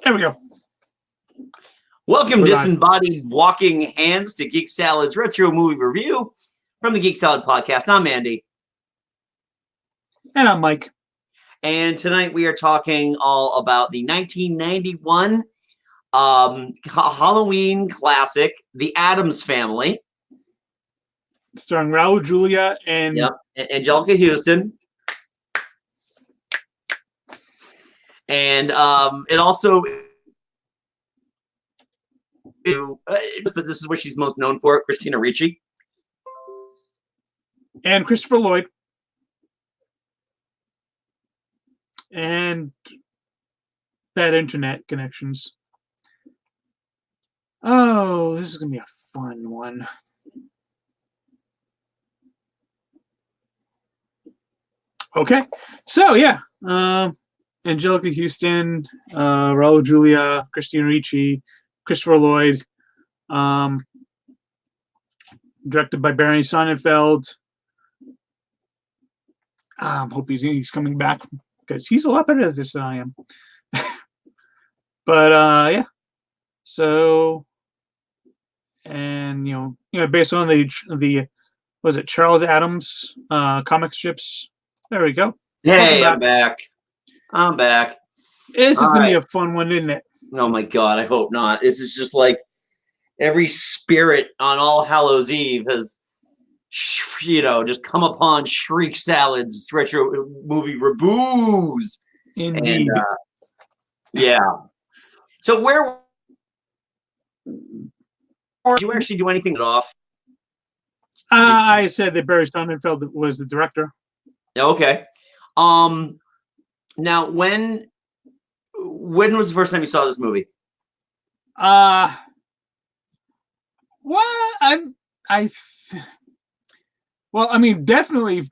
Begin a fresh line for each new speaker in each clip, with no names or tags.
There we go.
Welcome,
We're live.
disembodied walking hands, to Geek Salad's retro movie review from the Geek Salad podcast. I'm Andy.
And I'm Mike.
And tonight we are talking all about the 1991 Halloween classic, The Addams Family.
Starring Raul Julia and
Angelica Houston. And it also... but this is what she's most known for, Christina Ricci.
And Christopher Lloyd. And bad internet connections. Oh, this is going to be a fun one. Okay. So, yeah. Angelica Houston, Raul Julia, Christina Ricci, Christopher Lloyd, directed by Barry Sonnenfeld. I hope he's coming back because he's a lot better at this than I am. But yeah, so and based on the was it Charles Addams comic strips? There we go.
Hey, I'm back.
This is gonna be a fun one, isn't it?
Oh my God, I hope not. This is just like every spirit on All Hallows Eve has, just come upon Shriek Salad's retro movie reboos.
Indeed.
And, yeah. So where did you actually do anything off?
I said that Barry Sonnenfeld was the director.
Okay. Now, when was the first time you saw this movie?
Well, I mean, definitely,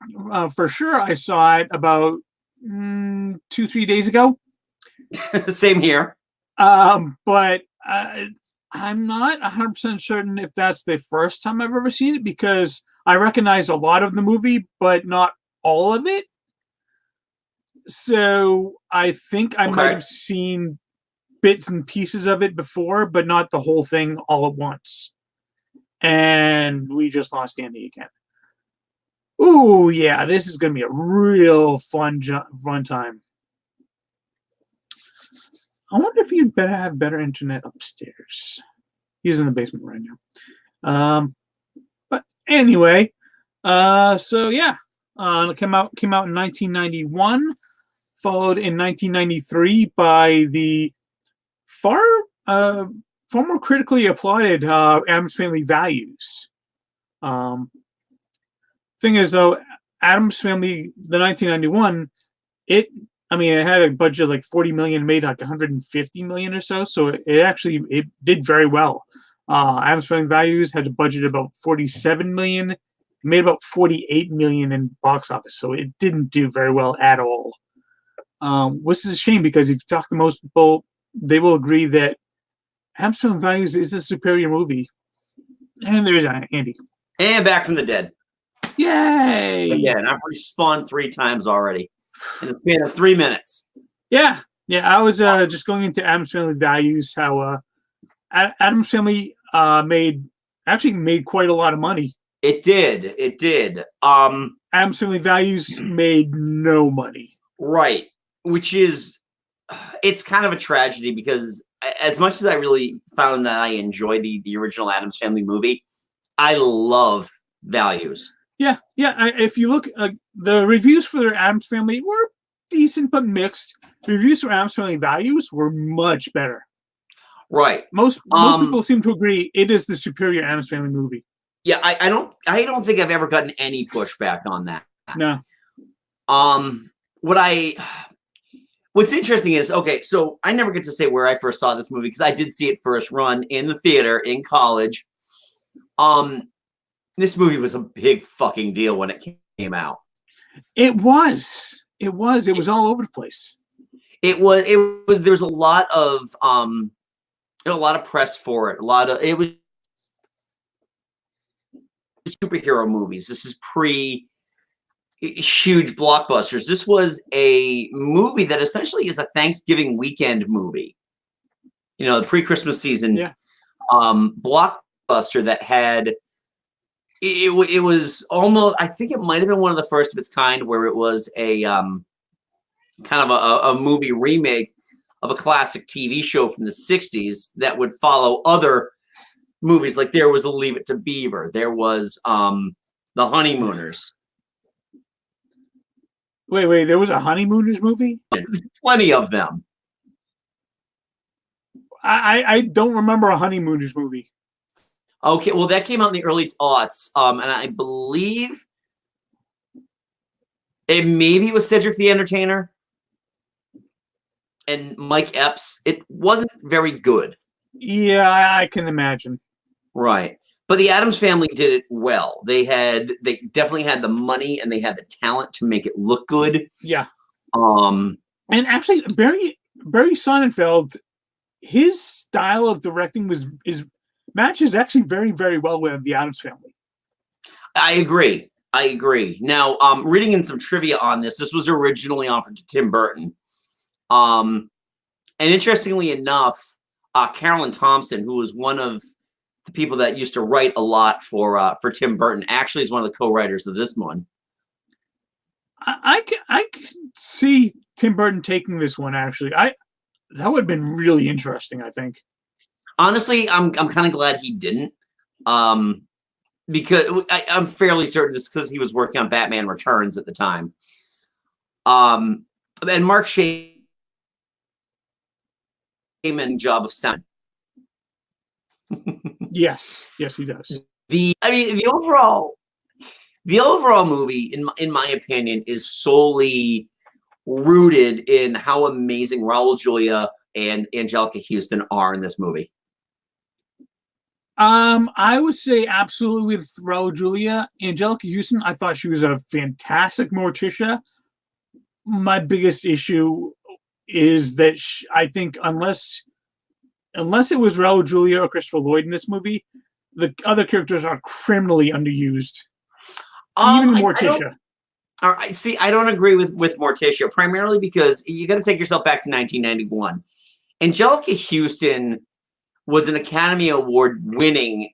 for sure, I saw it about 2-3 days ago.
Same here.
But I'm not 100% certain if that's the first time I've ever seen it, because I recognize a lot of the movie, but not all of it. So I think I might have seen bits and pieces of it before, but not the whole thing all at once. And we just lost Andy again. Ooh, yeah, this is going to be a real fun time. I wonder if you'd better have better internet upstairs. He's in the basement right now. But anyway, so yeah, it came out in 1991, followed in 1993 by the far more critically applauded Addams Family Values. Thing is, though, Addams Family, the 1991, it had a budget of like 40 million, made like 150 million or so. So it did very well. Addams Family Values had a budget of about 47 million, made about 48 million in box office. So it didn't do very well at all. Which is a shame, because if you talk to most people, they will agree that Addams Family Values is a superior movie. And there's Andy.
And back from the dead.
Yay!
Again, I've respawned 3 times already in the span of 3 minutes.
Yeah. I was just going into Addams Family Values. How Addams Family made quite a lot of money.
It did.
Addams Family Values made no money.
Right, which is, it's kind of a tragedy, because as much as I really found that I enjoy the original Addams Family movie, I love Values.
Yeah. If you look, the reviews for their Addams Family were decent but mixed. The reviews for Addams Family Values were much better.
Right.
Most people seem to agree it is the superior Addams Family movie.
Yeah, I don't think I've ever gotten any pushback on that.
No.
What's interesting is, okay, so I never get to say where I first saw this movie, because I did see it first run in the theater in college. This movie was a big fucking deal when it came out.
It was all over the place.
It was there was a lot of press for it. It was superhero movies. This is pre huge blockbusters. This was a movie that essentially is a Thanksgiving weekend movie. you know, the pre-Christmas season
Yeah.
blockbuster that had it was almost, I think it might have been one of the first of its kind where it was a kind of a movie remake of a classic TV show from the 60s that would follow other movies. Like there was a Leave It to Beaver, there was The Honeymooners.
Wait, there was a Honeymooners movie?
Plenty of them.
I don't remember a Honeymooners movie.
Okay, well, that came out in the early aughts, and I believe it maybe was Cedric the Entertainer and Mike Epps. It wasn't very good.
Yeah, I can imagine.
Right. But the Addams Family did it well. They definitely had the money and they had the talent to make it look good.
Yeah.
And
actually Barry Sonnenfeld, his style of directing matches actually very, very well with the Addams Family.
I agree. Now, reading in some trivia on this was originally offered to Tim Burton. And interestingly enough, Carolyn Thompson, who was one of the people that used to write a lot for Tim Burton, actually is one of the co-writers of this one.
I could see Tim Burton taking this one, actually. That would have been really interesting, I think.
Honestly, I'm kind of glad he didn't. Because I'm fairly certain this because he was working on Batman Returns at the time. And Mark Shayman job of sound.
Yes, he does.
The overall movie, in my opinion, is solely rooted in how amazing Raul Julia and Angelica Houston are in this movie.
I would say absolutely with Raul Julia. Angelica Houston, I thought she was a fantastic Morticia. My biggest issue is that I think unless it was Raul Julia or Christopher Lloyd in this movie, the other characters are criminally underused. Even Morticia.
All right, see, I don't agree with Morticia, primarily because you got to take yourself back to 1991. Angelica Houston was an Academy Award winning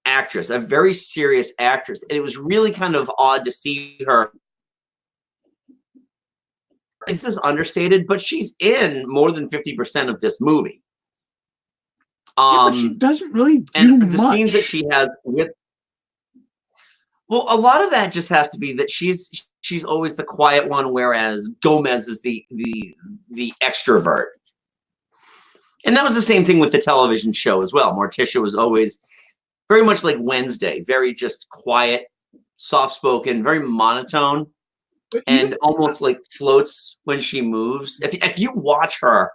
actress, a very serious actress. And it was really kind of odd to see her. This is understated, but she's in more than 50% of this movie.
But she doesn't really do
and the
much.
scenes that she has with, well, a lot of that just has to be that she's always the quiet one, whereas Gomez is the extrovert. And that was the same thing with the television show as well. Morticia was always very much like Wednesday, very just quiet, soft-spoken, very monotone, and almost like floats when she moves. If you watch her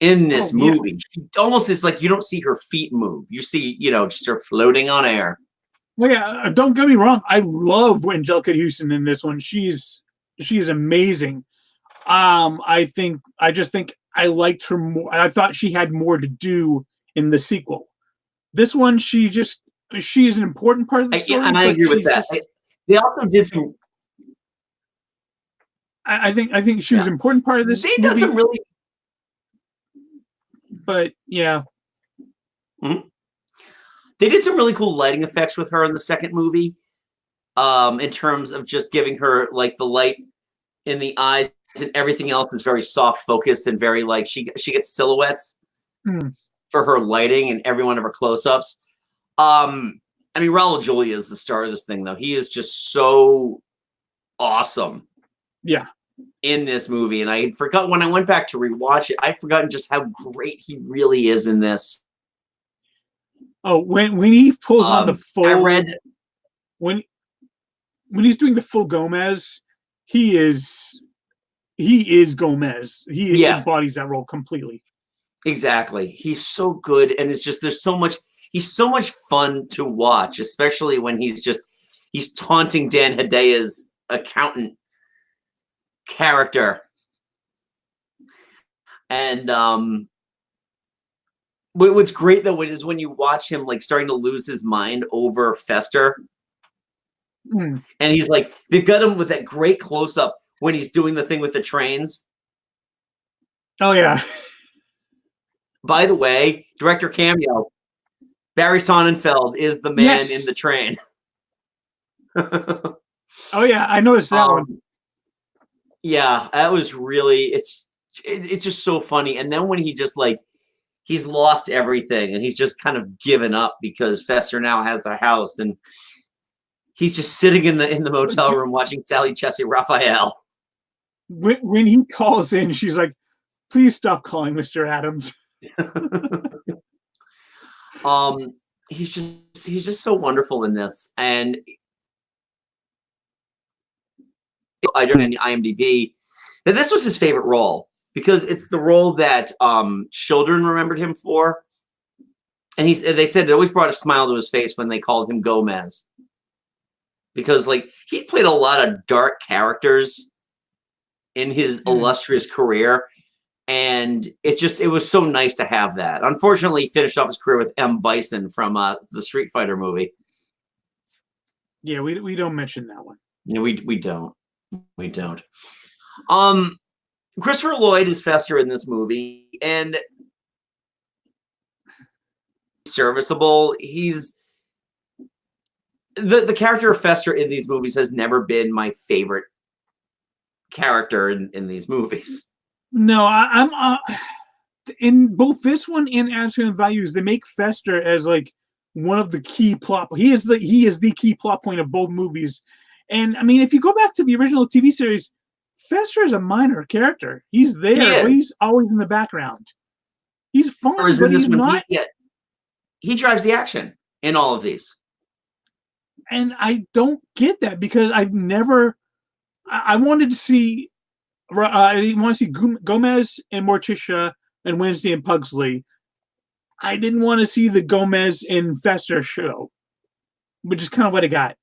in this movie, she almost is like you don't see her feet move. You see, just her floating on air.
Well, yeah, don't get me wrong. I love Angelica Houston in this one. She's amazing. I just think I liked her more. I thought she had more to do in the sequel. This one, she's an important part of the story.
And I agree with that. They also did some.
I think she was an important part of this.
They did some really.
But yeah.
Mm-hmm. They did some really cool lighting effects with her in the second movie, in terms of just giving her like the light in the eyes, and everything else is very soft focus and very like she gets silhouettes for her lighting and every one of her close-ups. Raul Julia is the star of this thing, though. He is just so awesome.
Yeah.
In this movie, and I forgot when I went back to rewatch it, I'd forgotten just how great he really is in this.
Oh, when he pulls on the full, when he's doing the full Gomez, he is Gomez. He embodies that role completely.
Exactly. He's so good, and it's just he's so much fun to watch, especially when he's taunting Dan Hedaya's accountant character. And what's great though is when you watch him like starting to lose his mind over Fester. And he's like, they've got him with that great close-up when he's doing the thing with the trains.
Oh yeah.
By the way, director cameo, Barry Sonnenfeld is the man in
Yes.
the train.
Oh yeah, I noticed that one.
Yeah, that was really it's just so funny. And then when he just like he's lost everything and he's just kind of given up because Fester now has the house and he's just sitting in the motel room watching Sally Jesse Raphael.
When he calls in, she's like, "Please stop calling Mr. Addams."
He's just so wonderful in this. And I don't know in IMDb that this was his favorite role because it's the role that children remembered him for. And they said it always brought a smile to his face when they called him Gomez. Because like he played a lot of dark characters in his illustrious career. And it was so nice to have that. Unfortunately, he finished off his career with M. Bison from the Street Fighter movie.
Yeah, we don't mention that one.
No, we don't. We don't. Christopher Lloyd is Fester in this movie, and serviceable. He's the character of Fester in these movies has never been my favorite character in these movies.
No, I'm in both this one and Addams Values. They make Fester as like one of the key plot. He is the key plot point of both movies. And I mean, if you go back to the original TV series, Fester is a minor character. He's there, but he's always in the background. He's fun, but he's not.
He drives the action in all of these.
And I don't get that because I've never. I wanted to see. I want to see Gomez and Morticia and Wednesday and Pugsley. I didn't want to see the Gomez and Fester show, which is kind of what I got.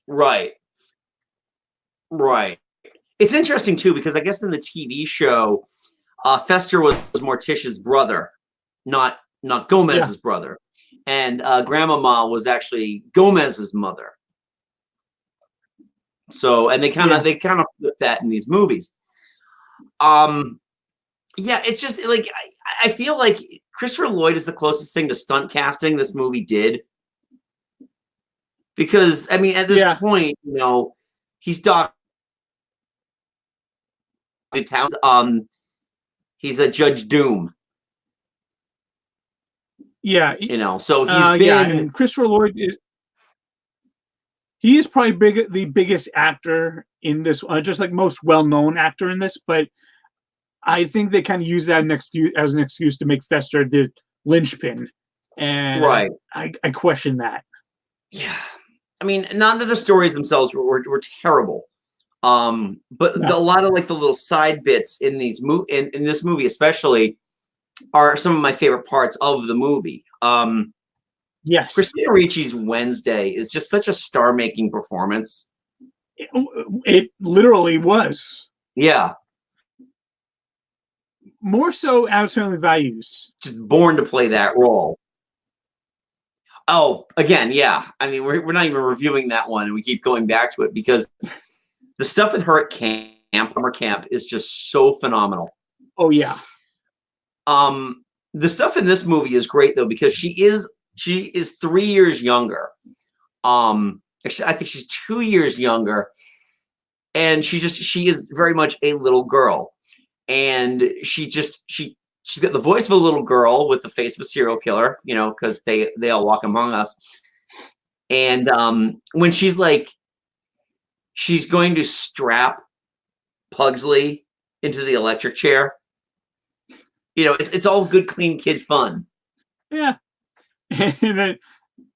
Right. It's interesting too because I guess in the TV show, Fester was Morticia's brother, not Gomez's brother, and Grandmama was actually Gomez's mother. So, and they kind of flip that in these movies. It's just like I feel like Christopher Lloyd is the closest thing to stunt casting this movie did. Because I mean, at this point, he's Doc Towns. He's a Judge Doom.
Yeah,
so he's been.
And Christopher Lloyd he is probably the biggest actor in this, just like most well-known actor in this. But I think they kind of use that as an excuse to make Fester the linchpin, and I question that.
Yeah. I mean, not that the stories themselves were terrible, but a lot of like the little side bits in these in this movie especially are some of my favorite parts of the movie.
Yes,
Christina Ricci's Wednesday is just such a star-making performance.
It literally was.
Yeah.
More so Addams Family Values.
Just born to play that role. Oh, again, yeah. I mean, we're not even reviewing that one, and we keep going back to it because the stuff with her at summer camp, is just so phenomenal.
Oh yeah.
The stuff in this movie is great though because she is 3 years younger. Actually, I think she's 2 years younger, and she is very much a little girl, and she's got the voice of a little girl with the face of a serial killer, because they all walk among us. And when she's going to strap Pugsley into the electric chair, it's all good, clean kid fun.
Yeah. And then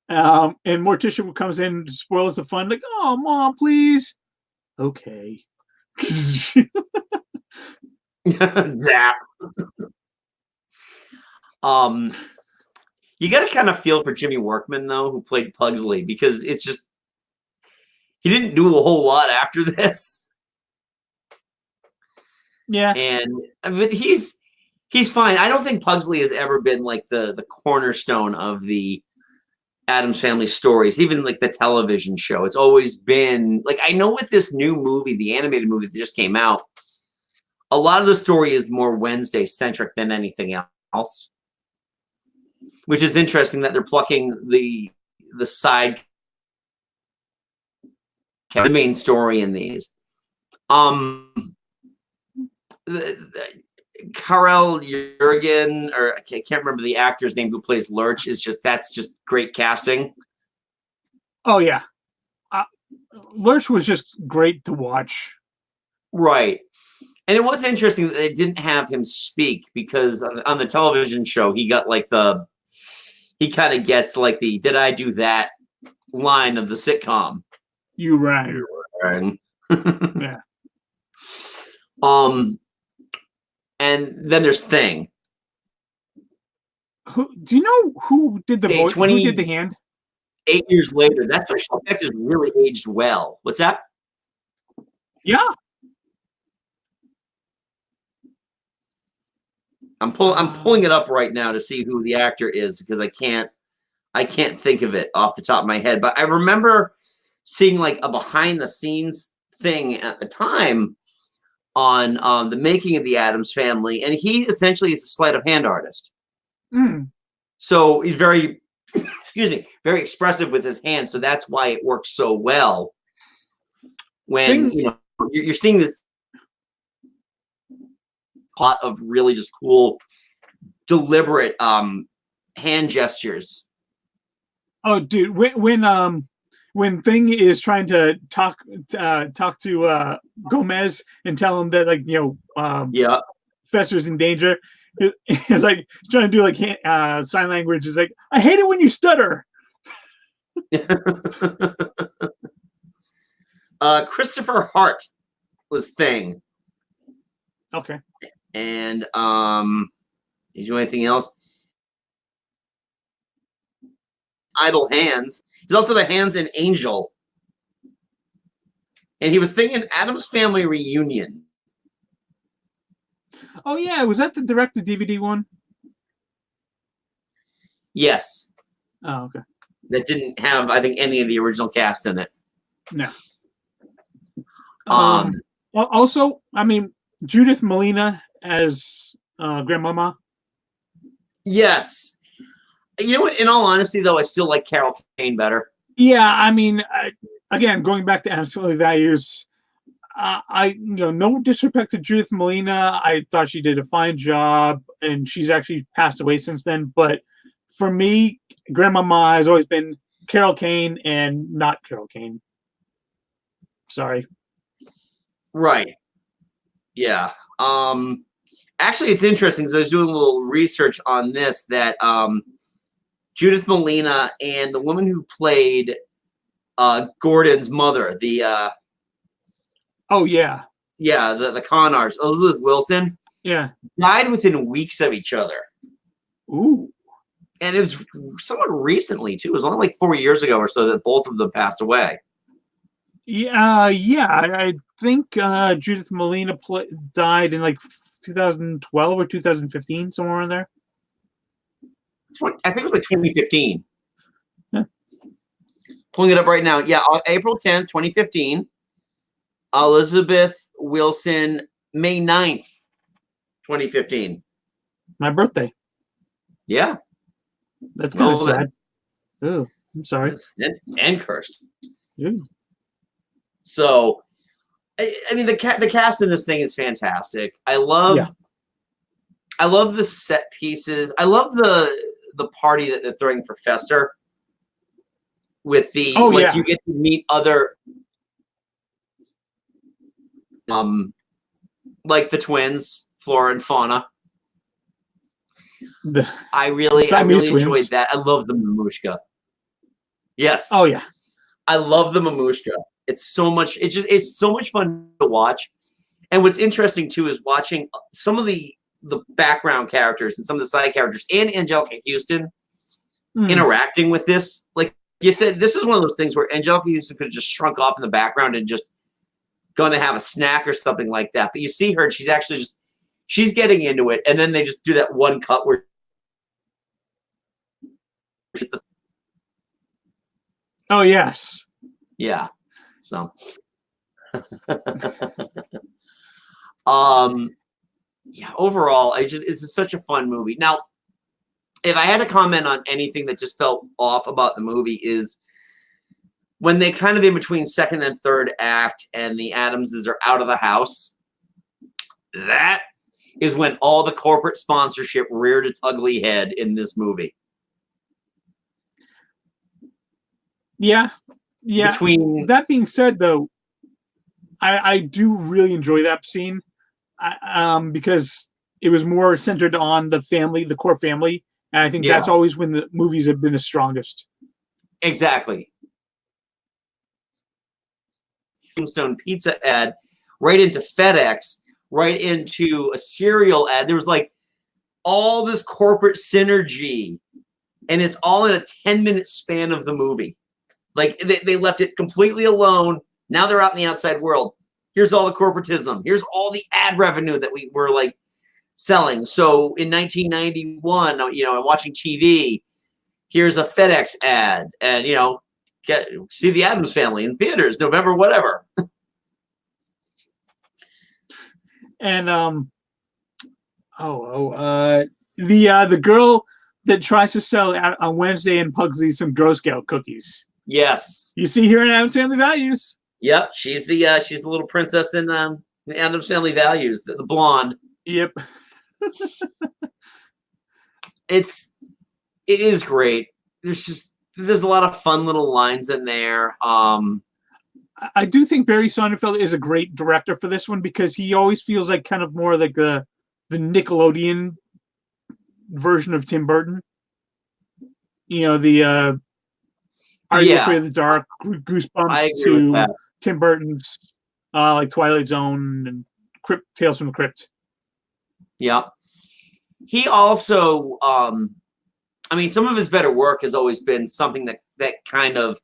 and Morticia comes in and spoils the fun, like, "Oh, Mom, please." Okay.
Yeah. You got to kind of feel for Jimmy Workman though, who played Pugsley, because it's just he didn't do a whole lot after this.
Yeah,
and I mean he's fine. I don't think Pugsley has ever been like the cornerstone of the Addams Family stories, even like the television show. It's always been like, I know with this new movie, the animated movie that just came out, a lot of the story is more Wednesday centric than anything else. which is interesting that they're plucking the side, the main story in these. Karel Jurgen, or I can't remember the actor's name who plays Lurch, that's just great casting.
Oh yeah, Lurch was just great to watch.
Right. And it was interesting that they didn't have him speak, because on the television show, he got like he kind of gets like the "did I do that" line of the sitcom.
You rang.
Yeah. And then there's Thing.
Do you know who did the voice? Who did the hand?
8 years later, that special effects has really aged well. What's that?
Yeah.
I'm pulling it up right now to see who the actor is, because I can't think of it off the top of my head. But I remember seeing like a behind the scenes thing at the time on the making of the Addams Family, and he essentially is a sleight of hand artist. So he's very, excuse me, very expressive with his hands. So that's why it works so well when you're seeing this plot of really just cool, deliberate hand gestures.
Oh, dude, when Thing is trying to talk to Gomez and tell him that, like, Fester's in danger, it's like he's trying to do like sign language. It's like, I hate it when you stutter.
Christopher Hart was Thing.
Okay.
And did you do anything else? Idle Hands. He's also the hands in Angel. And he was Thing in Addams Family Reunion.
Oh yeah, was that the direct-to-DVD one?
Yes.
Oh, okay.
That didn't have, I think, any of the original cast in it.
No. Also, I mean, Judith Malina as Grandmama.
Yes. You know what? In all honesty, though, I still like Carol Kane better.
Yeah, I mean, again, going back to Addams Family values, no disrespect to Judith Malina. I thought she did a fine job, and she's actually passed away since then. But for me, Grandmama has always been Carol Kane and not Carol Kane. Sorry.
Right. Yeah. Actually, it's interesting because I was doing a little research on this, that Judith Malina and the woman who played Gordon's mother, the the con artist, Elizabeth Wilson, died within weeks of each other.
Ooh.
And it was somewhat recently too. It was only like 4 years ago or so that both of them passed away.
I think Judith Malina died in like 2012 or 2015, somewhere in there.
I think it was like 2015.
Yeah.
Pulling it up right now. Yeah, April 10th, 2015. Elizabeth Wilson, May 9th, 2015.
My birthday.
Yeah.
That's kind of sad. Oh, I'm sorry.
And cursed.
Ooh.
So, I mean, the cast in this thing is fantastic. I love the set pieces. I love the party that they're throwing for Fester. With the you get to meet other like the twins, Flora and Fauna. I really enjoyed that. I love the Mamushka. Yes.
Oh yeah.
I love the Mamushka. It's so much. It's so much fun to watch. And what's interesting too is watching some of the background characters and some of the side characters and Angelica Houston interacting with this. Like you said, this is one of those things where Angelica Houston could have just shrunk off in the background and just gone to have a snack or something like that. But you see her, and she's actually she's getting into it, and then they just do that one cut where
oh yes.
Yeah. So yeah, overall, it's just such a fun movie. Now, if I had to comment on anything that just felt off about the movie is when they kind of in between second and third act and the Addamses are out of the house. That is when all the corporate sponsorship reared its ugly head in this movie.
Yeah. Yeah.
Between
that being said, though, I do really enjoy that scene because it was more centered on the family, the core family. And I think that's always when the movies have been the strongest.
Exactly. Tombstone Pizza ad, right into FedEx, right into a cereal ad. There was like all this corporate synergy, and it's all in a 10-minute span of the movie. Like they left it completely alone. Now they're out in the outside world. Here's all the corporatism. Here's all the ad revenue that we were like selling. So in 1991, I'm watching TV. Here's a FedEx ad, and see the Addams Family in theaters, November, whatever.
And the girl that tries to sell on Wednesday in Pugsley some Girl Scout cookies.
Yes,
you see here in Addams Family Values.
Yep, she's the little princess in the Addams Family Values, the blonde.
Yep.
It is great. There's a lot of fun little lines in there.
I do think Barry Sonnenfeld is a great director for this one because he always feels like kind of more like the Nickelodeon version of Tim Burton. The Are You Afraid of the Dark, Goosebumps to Tim Burton's like Twilight Zone and Tales from the Crypt.
Yeah. He also, some of his better work has always been something that kind of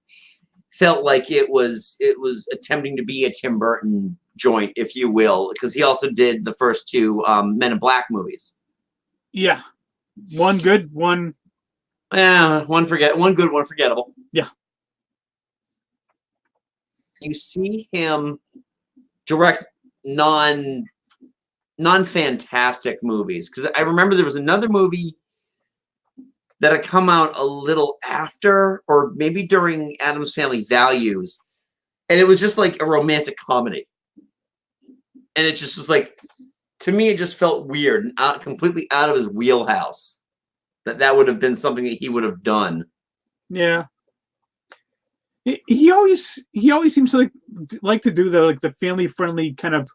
felt like it was attempting to be a Tim Burton joint, if you will, because he also did the first two Men in Black movies.
Yeah. One good, one...
one good, one forgettable.
Yeah.
You see him direct non-fantastic movies, because I remember there was another movie that had come out a little after, or maybe during Addams Family Values, and it was just like a romantic comedy, and it just was like, to me, it just felt weird and completely out of his wheelhouse. That would have been something that he would have done.
Yeah. He always seems to like to do the family friendly kind of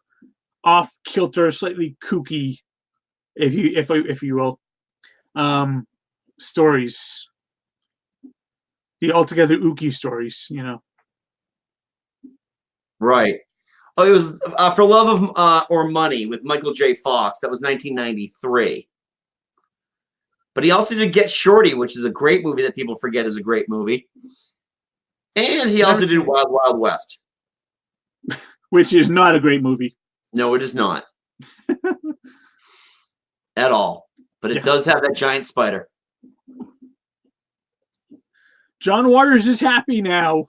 off kilter, slightly kooky, if you will, stories. The altogether ooky stories,
Right. Oh, it was For Love of or Money with Michael J. Fox. That was 1993. But he also did Get Shorty, which is a great movie that people forget is a great movie. And he also did Wild Wild West.
Which is not a great movie.
No, it is not. At all. But it does have that giant spider.
John Waters is happy now.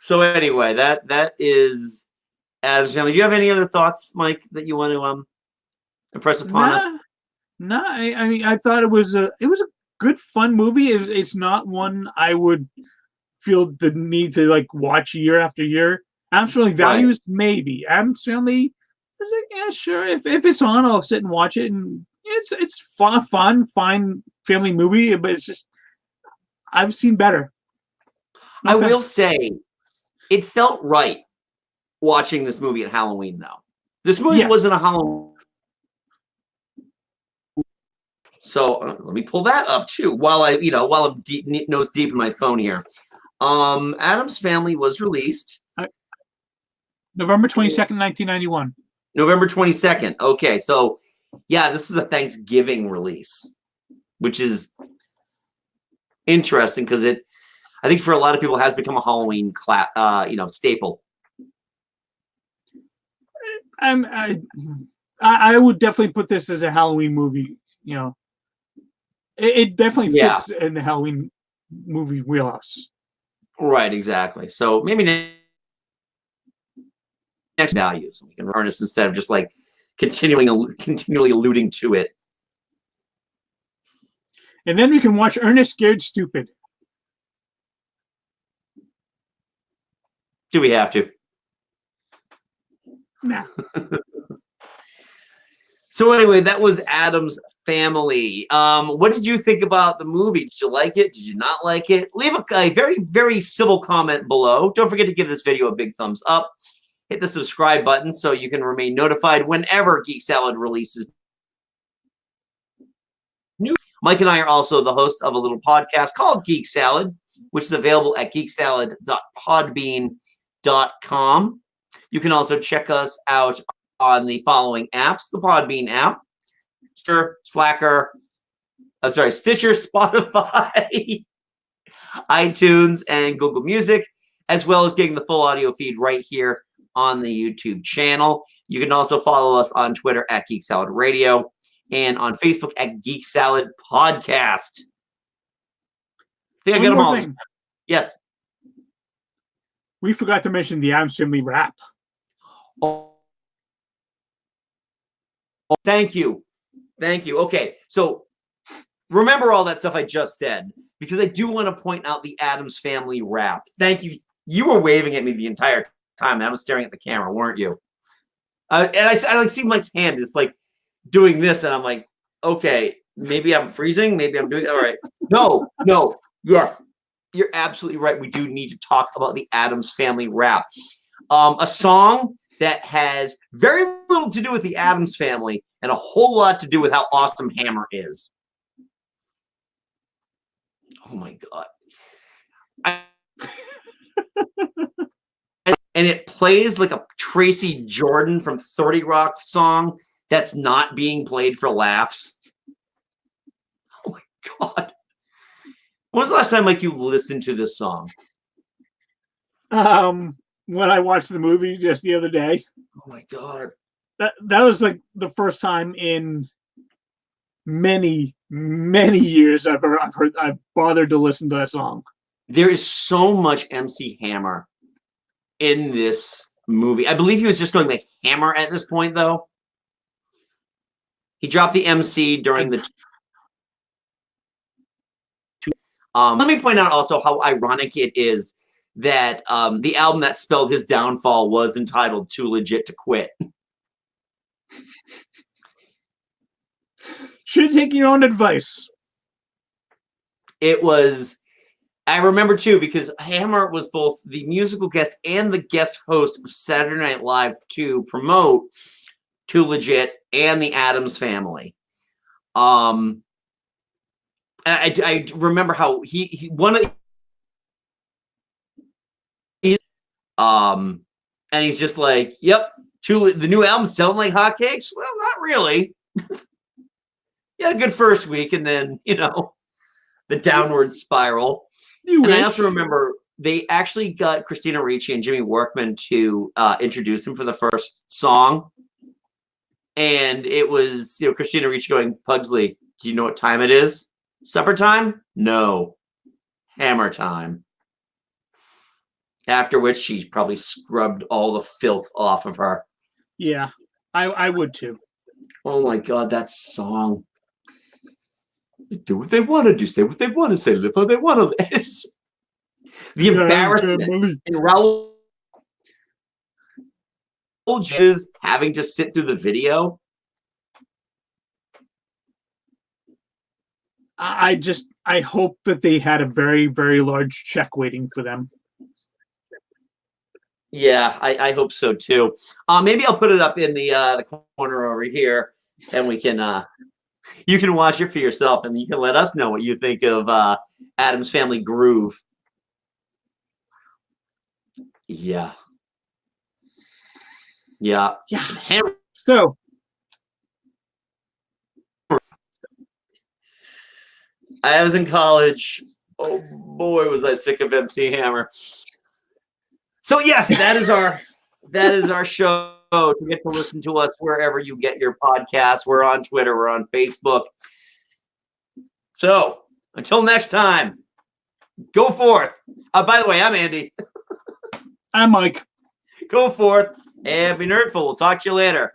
So anyway, that is Addams Family. Do you have any other thoughts, Mike, that you want to impress upon us?
No, I thought it was a good, fun movie. It's not one I would feel the need to watch year after year. Addams Family Values, maybe. Addams Family is like, yeah, sure. If it's on, I'll sit and watch it, and it's fun, fine family movie. But it's just, I've seen better.
I will say, it felt right watching this movie at Halloween, though. This movie wasn't a Halloween. So let me pull that up too while I'm nose deep in my phone here. Addams Family was released
November 22nd, 1991.
November 22nd. Okay, so yeah, this is a Thanksgiving release, which is interesting because I think for a lot of people has become a Halloween staple.
I would definitely put this as a Halloween movie. It definitely fits in the Halloween movie wheelhouse.
Right, exactly. So maybe next values we can harness instead of just continually alluding to it.
And then we can watch Ernest Scared Stupid.
Do we have to?
Nah.
So anyway, that was Addams Family. What did you think about the movie? Did you like it? Did you not like it? Leave a very, very civil comment below. Don't forget to give this video a big thumbs up. Hit the subscribe button so you can remain notified whenever Geek Salad releases new. Mike and I are also the hosts of a little podcast called Geek Salad, which is available at geeksalad.podbean.com. You can also check us out on the following apps: the Podbean app, Stitcher, Spotify, iTunes, and Google Music, as well as getting the full audio feed right here on the YouTube channel. You can also follow us on Twitter at Geek Salad Radio and on Facebook at Geek Salad Podcast. I think I got them all. Yes.
We forgot to mention the Addams Family rap.
Oh, thank you. Thank you. Okay, so remember all that stuff I just said, because I do want to point out the Addams Family rap. Thank you. You were waving at me the entire time, and I was staring at the camera, weren't you? And I like see Mike's hand is like doing this, and I'm like, okay, maybe I'm freezing, maybe I'm doing all right. No, yes, you're absolutely right. We do need to talk about the Addams Family rap, a song that has very little to do with the Addams Family and a whole lot to do with how awesome Hammer is. Oh my God. And it plays like a Tracy Jordan from 30 Rock song that's not being played for laughs. Oh my God. When was the last time, like, you listened to this song?
When I watched the movie just the other day.
Oh my God.
That was like the first time in many years I've bothered to listen to that song.
There is so much MC Hammer in this movie. I believe he was just going like Hammer at this point, though. He dropped the MC during the. Let me point out also how ironic it is that the album that spelled his downfall was entitled "Too Legit to Quit."
Should take your own advice.
It was. I remember too, because Hammer was both the musical guest and the guest host of Saturday Night Live to promote Too Legit and the Addams Family. I remember how he one of and he's just like, "Yep, the new album's selling like hotcakes." Well, not really. Yeah, good first week, and then the downward spiral. And I also remember they actually got Christina Ricci and Jimmy Workman to introduce him for the first song. And it was, Christina Ricci going, "Pugsley, do you know what time it is? Supper time? No. Hammer time." After which she probably scrubbed all the filth off of her.
Yeah, I would too.
Oh my God, that song. Do what they want to do, say what they want to say, live how they want to live. The embarrassment in Raul just having to sit through the video.
I hope that they had a very, very large check waiting for them.
Yeah, I hope so too. Maybe I'll put it up in the corner over here, and we can you can watch it for yourself, and you can let us know what you think of Addams Family Groove. Yeah.
So
I was in college. Oh boy, was I sick of MC Hammer. So yes, that is our show. To get to listen to us wherever you get your podcasts. We're on Twitter, we're on Facebook. So until next time, go forth. By the way, I'm Andy.
I'm Mike.
Go forth and be nerdful. We'll talk to you later.